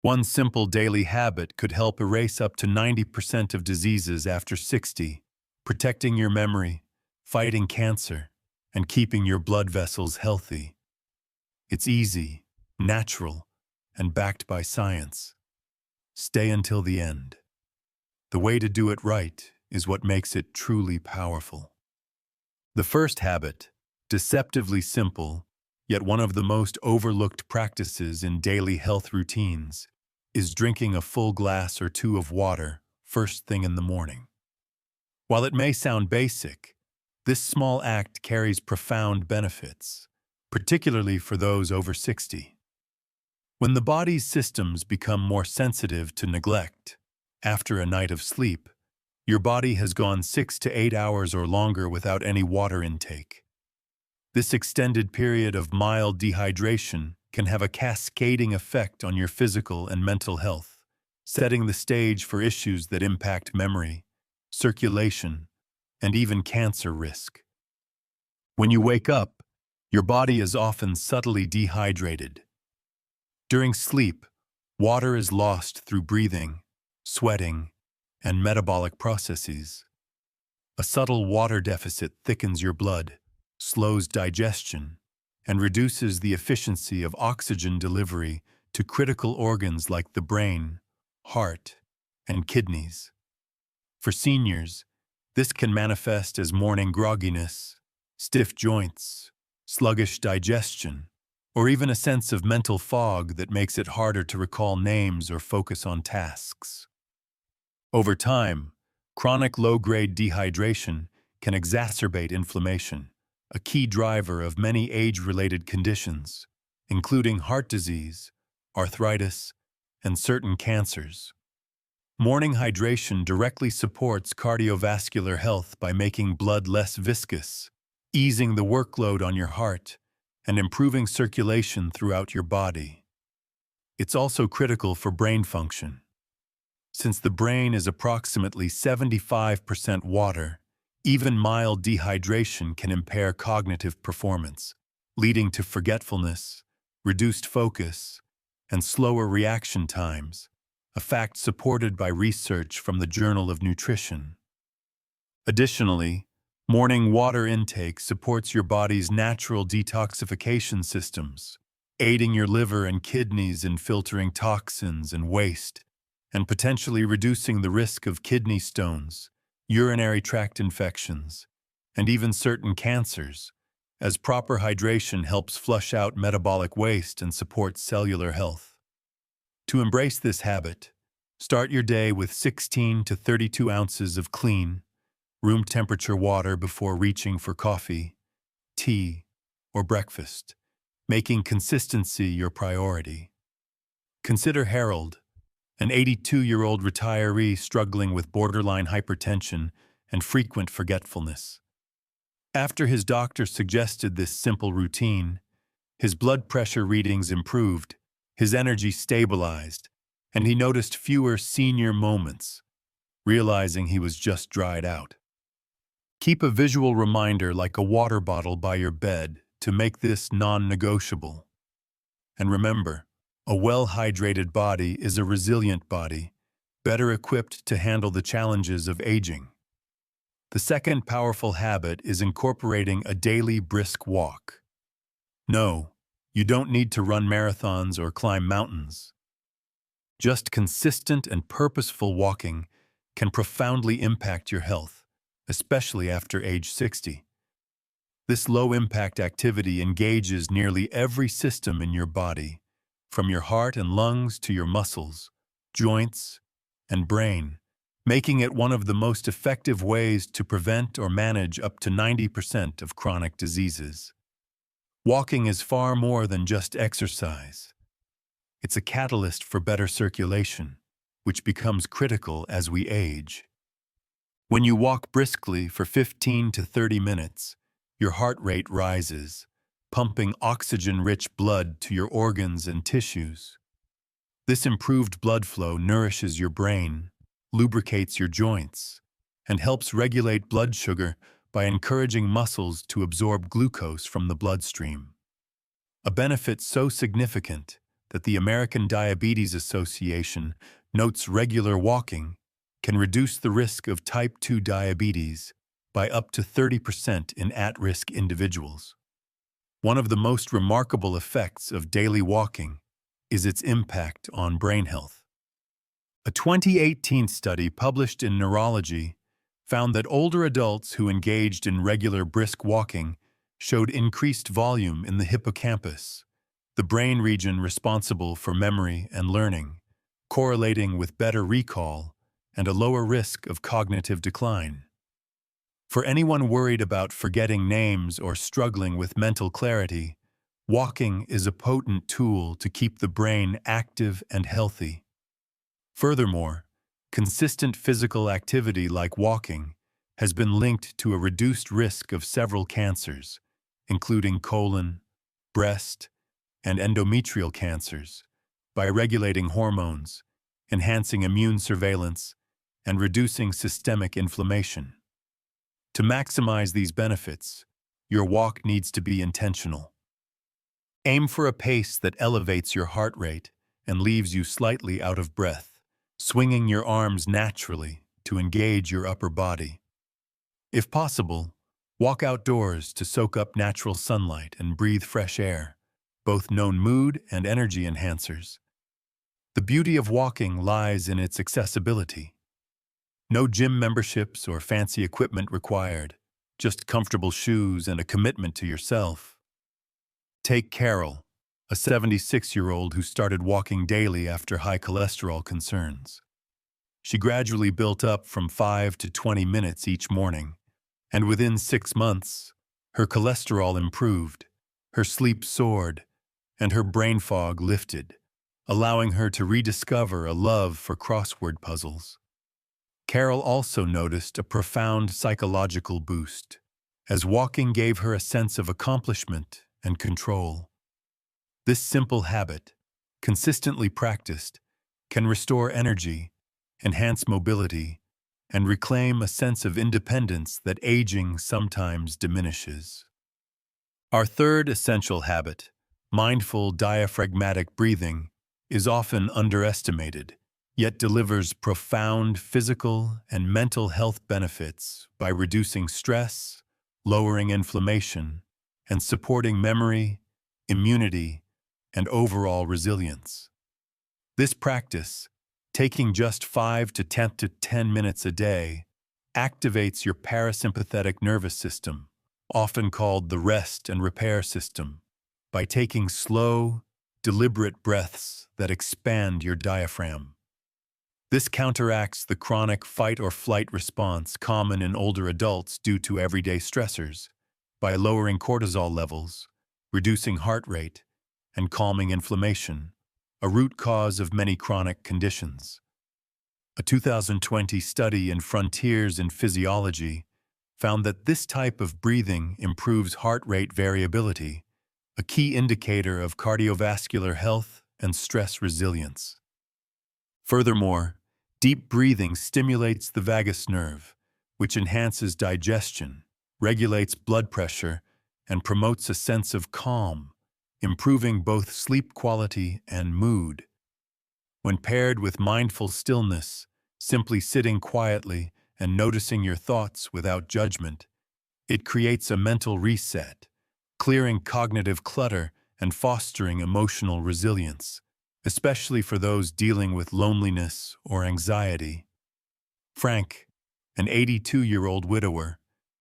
One simple daily habit could help erase up to 90% of diseases after 60, protecting your memory, fighting cancer, and keeping your blood vessels healthy. It's easy, natural, and backed by science. Stay until the end. The way to do it right is what makes it truly powerful. The first habit, deceptively simple, yet one of the most overlooked practices in daily health routines, is drinking a full glass or two of water first thing in the morning. While it may sound basic, this small act carries profound benefits, particularly for those over 60. When the body's systems become more sensitive to neglect, after a night of sleep, your body has gone 6 to 8 hours or longer without any water intake. This extended period of mild dehydration can have a cascading effect on your physical and mental health, setting the stage for issues that impact memory, circulation, and even cancer risk. When you wake up, your body is often subtly dehydrated. During sleep, water is lost through breathing, sweating, and metabolic processes. A subtle water deficit thickens your blood, slows digestion, and reduces the efficiency of oxygen delivery to critical organs like the brain, heart, and kidneys. For seniors, this can manifest as morning grogginess, stiff joints, sluggish digestion, or even a sense of mental fog that makes it harder to recall names or focus on tasks. Over time, chronic low-grade dehydration can exacerbate inflammation, a key driver of many age-related conditions, including heart disease, arthritis, and certain cancers. Morning hydration directly supports cardiovascular health by making blood less viscous, easing the workload on your heart, and improving circulation throughout your body. It's also critical for brain function. Since the brain is approximately 75% water, even mild dehydration can impair cognitive performance, leading to forgetfulness, reduced focus, and slower reaction times, a fact supported by research from the Journal of Nutrition. Additionally, morning water intake supports your body's natural detoxification systems, aiding your liver and kidneys in filtering toxins and waste, and potentially reducing the risk of kidney stones, urinary tract infections, and even certain cancers, as proper hydration helps flush out metabolic waste and support cellular health. To embrace this habit, start your day with 16 to 32 ounces of clean, room temperature water before reaching for coffee, tea, or breakfast, making consistency your priority. Consider Harold, an 82-year-old retiree struggling with borderline hypertension and frequent forgetfulness. After his doctor suggested this simple routine, his blood pressure readings improved, his energy stabilized, and he noticed fewer senior moments, realizing he was just dried out. Keep a visual reminder like a water bottle by your bed to make this non-negotiable. And remember, a well-hydrated body is a resilient body, better equipped to handle the challenges of aging. The second powerful habit is incorporating a daily brisk walk. No, you don't need to run marathons or climb mountains. Just consistent and purposeful walking can profoundly impact your health, especially after age 60. This low-impact activity engages nearly every system in your body, from your heart and lungs to your muscles, joints, and brain, making it one of the most effective ways to prevent or manage up to 90% of chronic diseases. Walking is far more than just exercise. It's a catalyst for better circulation, which becomes critical as we age. When you walk briskly for 15 to 30 minutes, your heart rate rises, pumping oxygen-rich blood to your organs and tissues. This improved blood flow nourishes your brain, lubricates your joints, and helps regulate blood sugar by encouraging muscles to absorb glucose from the bloodstream. A benefit so significant that the American Diabetes Association notes regular walking can reduce the risk of type 2 diabetes by up to 30% in at-risk individuals. One of the most remarkable effects of daily walking is its impact on brain health. A 2018 study published in Neurology found that older adults who engaged in regular brisk walking showed increased volume in the hippocampus, the brain region responsible for memory and learning, correlating with better recall and a lower risk of cognitive decline. For anyone worried about forgetting names or struggling with mental clarity, walking is a potent tool to keep the brain active and healthy. Furthermore, consistent physical activity like walking has been linked to a reduced risk of several cancers, including colon, breast, and endometrial cancers, by regulating hormones, enhancing immune surveillance, and reducing systemic inflammation. To maximize these benefits, your walk needs to be intentional. Aim for a pace that elevates your heart rate and leaves you slightly out of breath, swinging your arms naturally to engage your upper body. If possible, walk outdoors to soak up natural sunlight and breathe fresh air, both known mood and energy enhancers. The beauty of walking lies in its accessibility. No gym memberships or fancy equipment required, just comfortable shoes and a commitment to yourself. Take Carol, a 76-year-old who started walking daily after high cholesterol concerns. She gradually built up from 5 to 20 minutes each morning, and within 6 months, her cholesterol improved, her sleep soared, and her brain fog lifted, allowing her to rediscover a love for crossword puzzles. Carol also noticed a profound psychological boost, as walking gave her a sense of accomplishment and control. This simple habit, consistently practiced, can restore energy, enhance mobility, and reclaim a sense of independence that aging sometimes diminishes. Our third essential habit, mindful diaphragmatic breathing, is often underestimated, yet delivers profound physical and mental health benefits by reducing stress, lowering inflammation, and supporting memory, immunity, and overall resilience. This practice, taking just 5 to 10 minutes a day, activates your parasympathetic nervous system, often called the rest and repair system, by taking slow, deliberate breaths that expand your diaphragm. This counteracts the chronic fight-or-flight response common in older adults due to everyday stressors, by lowering cortisol levels, reducing heart rate, and calming inflammation, a root cause of many chronic conditions. A 2020 study in Frontiers in Physiology found that this type of breathing improves heart rate variability, a key indicator of cardiovascular health and stress resilience. Furthermore, deep breathing stimulates the vagus nerve, which enhances digestion, regulates blood pressure, and promotes a sense of calm, improving both sleep quality and mood. When paired with mindful stillness, simply sitting quietly and noticing your thoughts without judgment, it creates a mental reset, clearing cognitive clutter and fostering emotional resilience, especially for those dealing with loneliness or anxiety. Frank, an 82-year-old widower,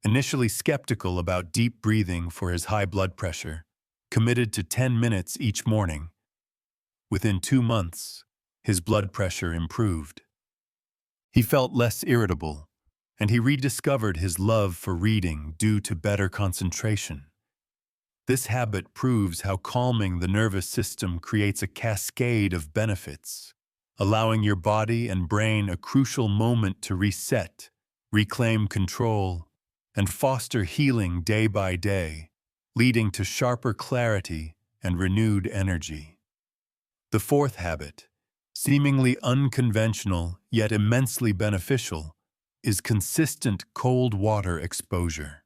initially skeptical about deep breathing for his high blood pressure, committed to 10 minutes each morning. Within 2 months, his blood pressure improved. He felt less irritable, and he rediscovered his love for reading due to better concentration. This habit proves how calming the nervous system creates a cascade of benefits, allowing your body and brain a crucial moment to reset, reclaim control, and foster healing day by day, leading to sharper clarity and renewed energy. The fourth habit, seemingly unconventional yet immensely beneficial, is consistent cold water exposure.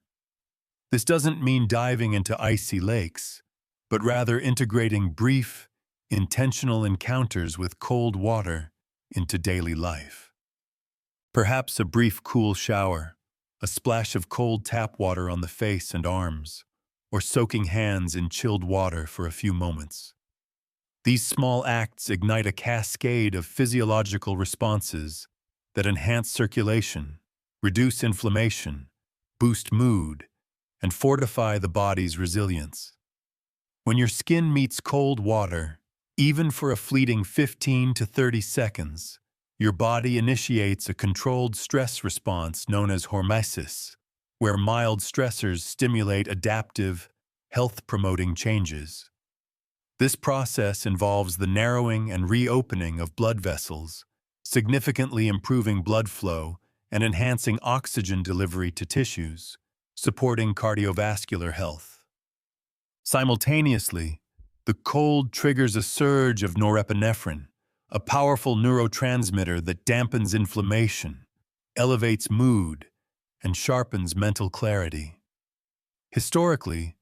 This doesn't mean diving into icy lakes, but rather integrating brief, intentional encounters with cold water into daily life. Perhaps a brief cool shower, a splash of cold tap water on the face and arms, or soaking hands in chilled water for a few moments. These small acts ignite a cascade of physiological responses that enhance circulation, reduce inflammation, boost mood, and fortify the body's resilience. When your skin meets cold water, even for a fleeting 15 to 30 seconds, your body initiates a controlled stress response known as hormesis, where mild stressors stimulate adaptive, health-promoting changes. This process involves the narrowing and reopening of blood vessels, significantly improving blood flow and enhancing oxygen delivery to tissues, supporting cardiovascular health. Simultaneously, the cold triggers a surge of norepinephrine, a powerful neurotransmitter that dampens inflammation, elevates mood, and sharpens mental clarity. Historically,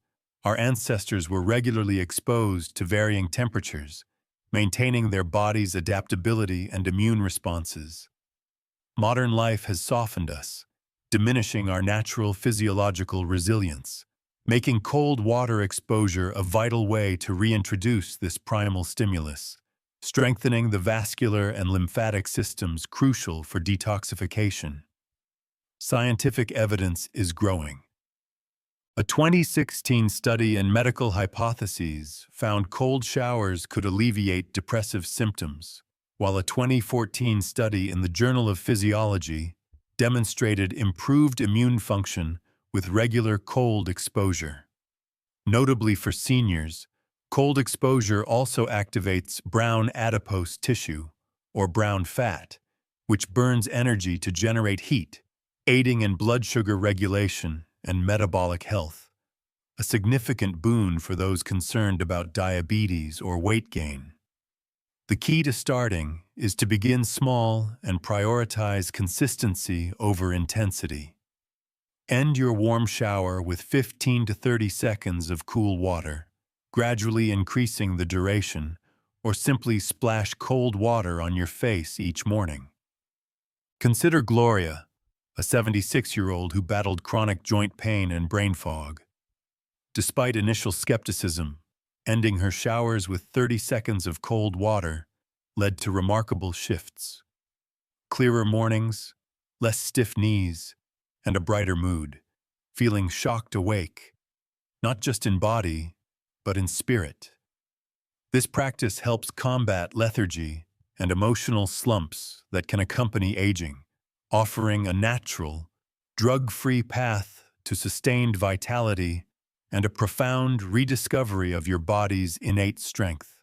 our ancestors were regularly exposed to varying temperatures, maintaining their body's adaptability and immune responses. Modern life has softened us, diminishing our natural physiological resilience, making cold water exposure a vital way to reintroduce this primal stimulus, strengthening the vascular and lymphatic systems crucial for detoxification. Scientific evidence is growing. A 2016 study in medical hypotheses found cold showers could alleviate depressive symptoms, while a 2014 study in the Journal of Physiology demonstrated improved immune function with regular cold exposure. Notably for seniors, cold exposure also activates brown adipose tissue, or brown fat, which burns energy to generate heat, aiding in blood sugar regulation and metabolic health, a significant boon for those concerned about diabetes or weight gain. The key to starting is to begin small and prioritize consistency over intensity. End your warm shower with 15 to 30 seconds of cool water, gradually increasing the duration, or simply splash cold water on your face each morning. Consider Gloria, a 76-year-old who battled chronic joint pain and brain fog. Despite initial skepticism, ending her showers with 30 seconds of cold water led to remarkable shifts. Clearer mornings, less stiff knees, and a brighter mood, feeling shocked awake, not just in body, but in spirit. This practice helps combat lethargy and emotional slumps that can accompany aging, offering a natural, drug-free path to sustained vitality and a profound rediscovery of your body's innate strength.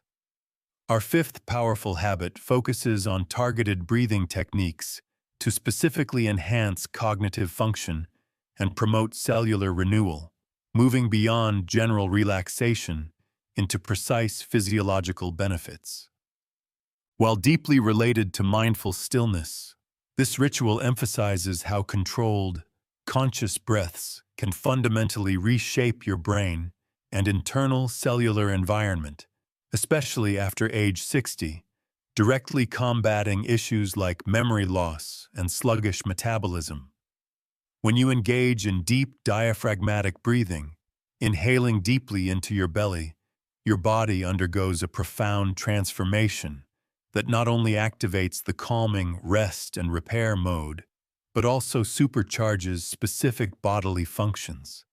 Our fifth powerful habit focuses on targeted breathing techniques to specifically enhance cognitive function and promote cellular renewal, moving beyond general relaxation into precise physiological benefits. While deeply related to mindful stillness, this ritual emphasizes how controlled, conscious breaths can fundamentally reshape your brain and internal cellular environment, especially after age 60, directly combating issues like memory loss and sluggish metabolism. When you engage in deep diaphragmatic breathing, inhaling deeply into your belly, your body undergoes a profound transformation that not only activates the calming rest and repair mode, but also supercharges specific bodily functions.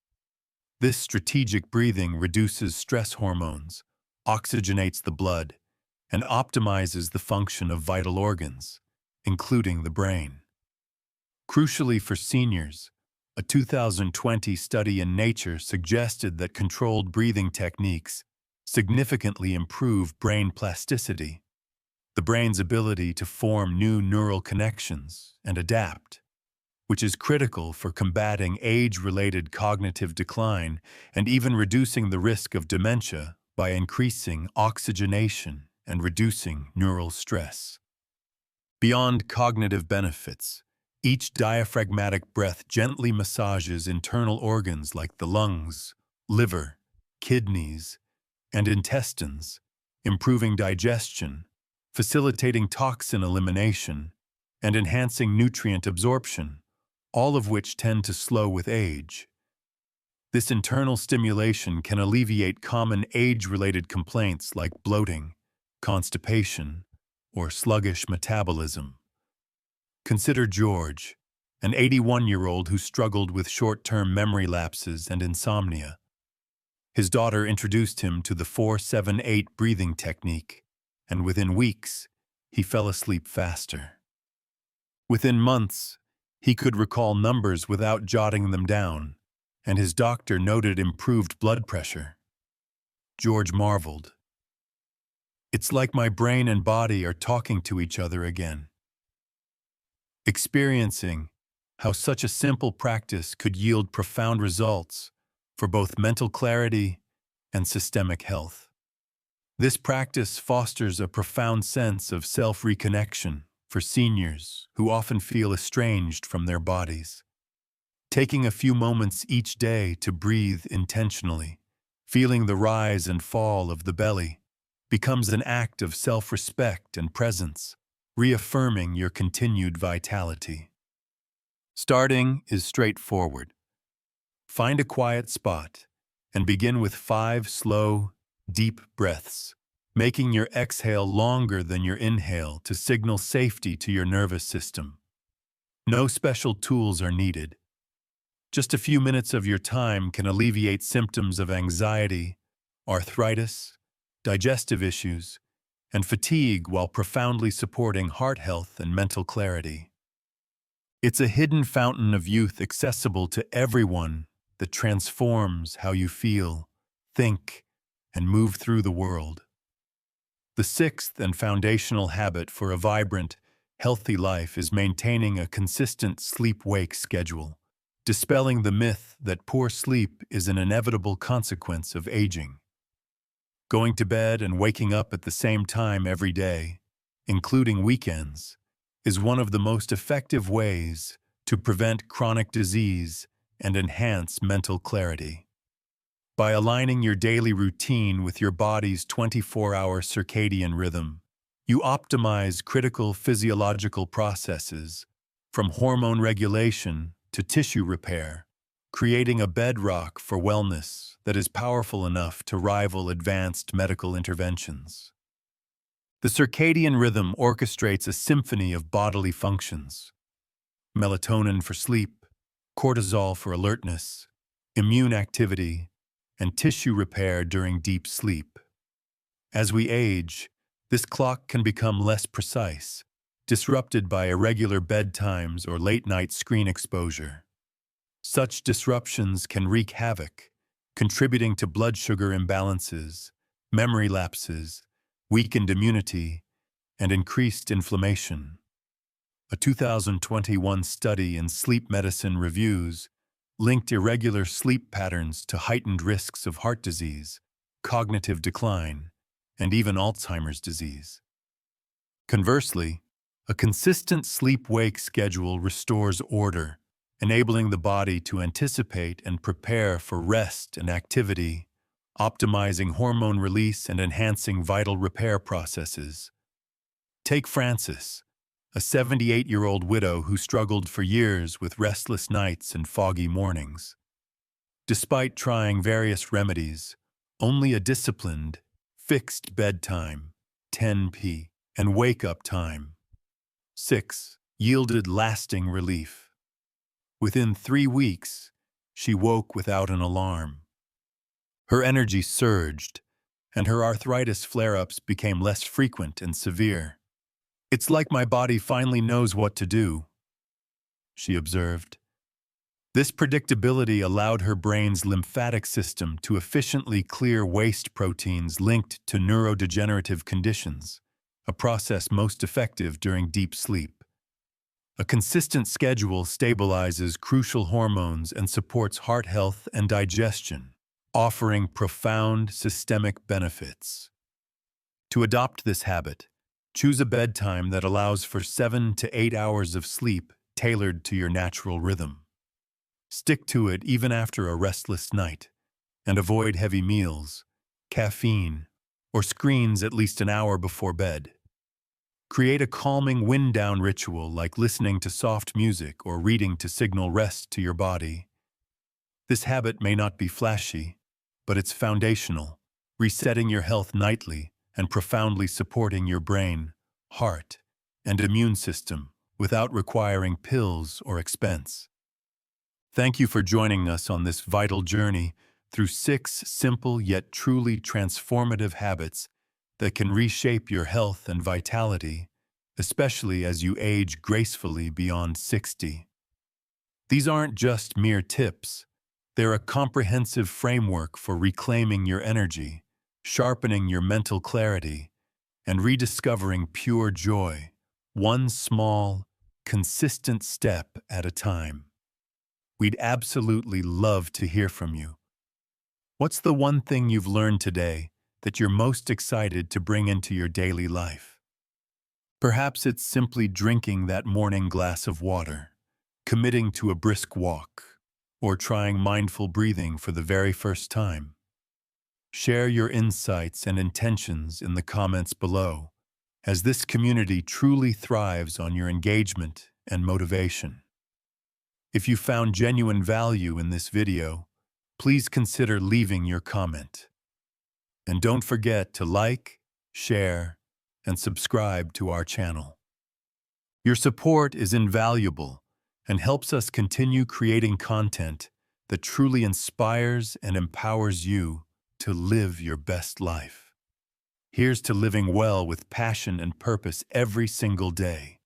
This strategic breathing reduces stress hormones, oxygenates the blood, and optimizes the function of vital organs, including the brain. Crucially for seniors, a 2020 study in Nature suggested that controlled breathing techniques significantly improve brain plasticity, the brain's ability to form new neural connections and adapt, which is critical for combating age-related cognitive decline and even reducing the risk of dementia by increasing oxygenation and reducing neural stress. Beyond cognitive benefits, each diaphragmatic breath gently massages internal organs like the lungs, liver, kidneys, and intestines, improving digestion, facilitating toxin elimination, and enhancing nutrient absorption, all of which tend to slow with age. This internal stimulation can alleviate common age-related complaints like bloating, constipation, or sluggish metabolism. Consider George, an 81-year-old who struggled with short-term memory lapses and insomnia. His daughter introduced him to the 4-7-8 breathing technique, and within weeks, he fell asleep faster. Within months, he could recall numbers without jotting them down, and his doctor noted improved blood pressure. George marveled. "It's like my brain and body are talking to each other again." Experiencing how such a simple practice could yield profound results for both mental clarity and systemic health. This practice fosters a profound sense of self-reconnection for seniors who often feel estranged from their bodies. Taking a few moments each day to breathe intentionally, feeling the rise and fall of the belly, becomes an act of self-respect and presence, reaffirming your continued vitality. Starting is straightforward. Find a quiet spot and begin with 5 slow, deep breaths, making your exhale longer than your inhale to signal safety to your nervous system. No special tools are needed. Just a few minutes of your time can alleviate symptoms of anxiety, arthritis, digestive issues, and fatigue while profoundly supporting heart health and mental clarity. It's a hidden fountain of youth accessible to everyone that transforms how you feel, think, and move through the world. The 6th and foundational habit for a vibrant, healthy life is maintaining a consistent sleep-wake schedule, dispelling the myth that poor sleep is an inevitable consequence of aging. Going to bed and waking up at the same time every day, including weekends, is one of the most effective ways to prevent chronic disease and enhance mental clarity. By aligning your daily routine with your body's 24-hour circadian rhythm, you optimize critical physiological processes, from hormone regulation to tissue repair, creating a bedrock for wellness that is powerful enough to rival advanced medical interventions. The circadian rhythm orchestrates a symphony of bodily functions: melatonin for sleep, cortisol for alertness, immune activity, and tissue repair during deep sleep. As we age, this clock can become less precise, disrupted by irregular bedtimes or late-night screen exposure. Such disruptions can wreak havoc, contributing to blood sugar imbalances, memory lapses, weakened immunity, and increased inflammation. A 2021 study in Sleep Medicine Reviews linked irregular sleep patterns to heightened risks of heart disease, cognitive decline, and even Alzheimer's disease. Conversely, a consistent sleep-wake schedule restores order, enabling the body to anticipate and prepare for rest and activity, optimizing hormone release and enhancing vital repair processes. Take Frances, a 78-year-old widow who struggled for years with restless nights and foggy mornings. Despite trying various remedies, only a disciplined, fixed bedtime, 10 p., and wake-up time, 6, yielded lasting relief. Within 3 weeks, she woke without an alarm. Her energy surged, and her arthritis flare-ups became less frequent and severe. "It's like my body finally knows what to do," she observed. This predictability allowed her brain's lymphatic system to efficiently clear waste proteins linked to neurodegenerative conditions, a process most effective during deep sleep. A consistent schedule stabilizes crucial hormones and supports heart health and digestion, offering profound systemic benefits. To adopt this habit, choose a bedtime that allows for 7 to 8 hours of sleep tailored to your natural rhythm. Stick to it even after a restless night, and avoid heavy meals, caffeine, or screens at least an hour before bed. Create a calming wind-down ritual like listening to soft music or reading to signal rest to your body. This habit may not be flashy, but it's foundational, resetting your health nightly and profoundly supporting your brain, heart, and immune system without requiring pills or expense. Thank you for joining us on this vital journey through 6 simple yet truly transformative habits that can reshape your health and vitality, especially as you age gracefully beyond 60. These aren't just mere tips. They're a comprehensive framework for reclaiming your energy, sharpening your mental clarity, and rediscovering pure joy, one small, consistent step at a time. We'd absolutely love to hear from you. What's the one thing you've learned today that you're most excited to bring into your daily life? Perhaps it's simply drinking that morning glass of water, committing to a brisk walk, or trying mindful breathing for the very first time. Share your insights and intentions in the comments below, as this community truly thrives on your engagement and motivation. If you found genuine value in this video, please consider leaving your comment. And don't forget to like, share, and subscribe to our channel. Your support is invaluable and helps us continue creating content that truly inspires and empowers you to live your best life. Here's to living well with passion and purpose every single day.